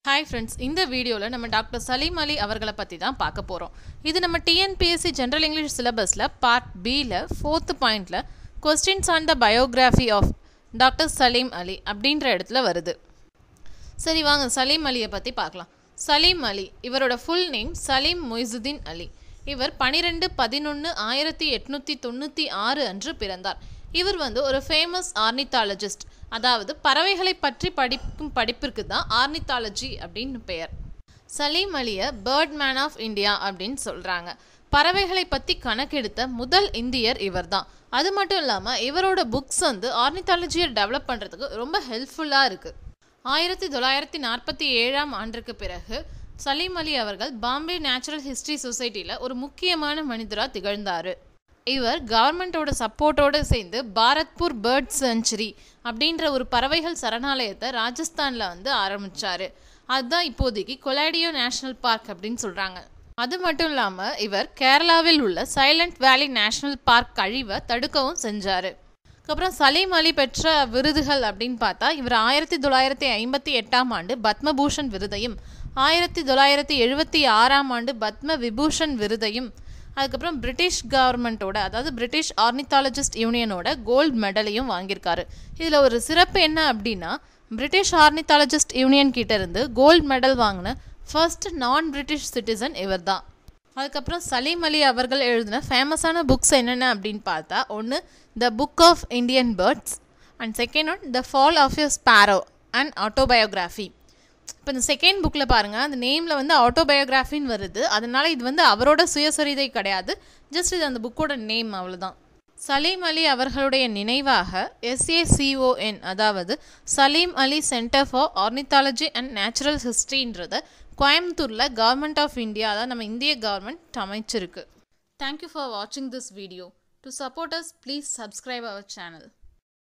Hi friends, in this video la நம்ம doctor Salim அலி அவர்களை பத்தி தான் பார்க்க போறோம். இது நம்ம TNPSC General English syllabusல part B ல 4th பாயிண்ட்ல questions on the biography of doctor Salim Ali அப்படிங்கற இடத்துல வருது. சரி வாங்க சலீம் அலியை பத்தி பார்க்கலாம். சலீம் அலி இவரோட full name சலீம் மொய்சுதீன் அலி. இவர் 12-11-1896 அன்று பிறந்தார். இவர் ஒரு famous ornithologist. அதாவது பறவைகளை பற்றி படிக்கும் படிப்பிற்கு தான் ஆர்னித்தாலஜி அப்படின்னு பெயர். சலீம் அலியை பேர்ட் மேன் ஆஃப் இந்தியா அப்படின்னு சொல்கிறாங்க. பறவைகளை பற்றி கணக்கெடுத்த முதல் இந்தியர் இவர் தான். அது மட்டும் இல்லாமல் இவரோட புக்ஸ் ஆர்னித்தாலஜியை டெவலப் பண்ணுறதுக்கு ரொம்ப ஹெல்ப்ஃபுல்லாக இருக்குது. 1947ஆம் ஆண்டுக்கு பிறகு சலீம் அலி அவர்கள் பாம்பே நேச்சுரல் ஹிஸ்ட்ரி சொசைட்டியில் ஒரு முக்கியமான மனிதராக திகழ்ந்தார். இவர் கவர்மெண்ட்டோட சப்போர்ட்டோடு சேர்ந்து பாரத்பூர் பேர்ட் செஞ்சுரி அப்படின்ற ஒரு பறவைகள் சரணாலயத்தை ராஜஸ்தானில் ஆரம்பித்தார். அதுதான் இப்போதைக்கு கொலாடியோ நேஷ்னல் பார்க் அப்படின்னு சொல்கிறாங்க. அது மட்டும் இல்லாமல் இவர் கேரளாவில் உள்ள சைலண்ட் வேலி நேஷ்னல் பார்க் அழிவை தடுக்கவும் செஞ்சார். அதுக்கப்புறம் சலீம் அலி பெற்ற விருதுகள் அப்படின்னு பார்த்தா இவர் 1958ஆம் ஆண்டு பத்மபூஷன் விருதையும் 1976ஆம் ஆண்டு பத்ம விபூஷன் விருதையும் அதுக்கப்புறம் பிரிட்டிஷ் கவர்மெண்ட்டோட அதாவது பிரிட்டிஷ் ஆர்னித்தாலஜிஸ்ட் யூனியனோட கோல்டு மெடலையும் வாங்கியிருக்காரு. இதில் ஒரு சிறப்பு என்ன அப்படின்னா பிரிட்டிஷ் ஆர்னித்தாலஜிஸ்ட் யூனியன் கிட்ட இருந்து கோல்டு மெடல் வாங்கின ஃபர்ஸ்ட் நான் பிரிட்டிஷ் சிட்டிசன் இவர் தான். அதுக்கப்புறம் சலீம் அலி அவர்கள் எழுதின ஃபேமஸான புக்ஸ் என்னென்ன அப்படின்னு பார்த்தா ஒன்று the book of Indian birds and second one the fall of a sparrow and autobiography. இப்போ இந்த செகண்ட் புக்கில் பாருங்கள் அந்த நேமில் ஆட்டோபயோகிராஃபின்னு வருது. அதனால் இது அவரோட சுயசரிதை கிடையாது, ஜஸ்ட் இது அந்த புக்கோட நேம் அவ்வளோதான். சலீம் அலி அவர்களுடைய நினைவாக SACON அதாவது Salim Ali centre for ornithology and natural ஹிஸ்ட்ரின்றத கோயம்புத்தூரில் கவர்மெண்ட் ஆஃப் இந்தியா அதாவது நம்ம இந்திய கவர்மெண்ட் அமைச்சிருக்கு. தேங்க்யூ ஃபார் வாட்சிங் this video. To support us please subscribe our channel.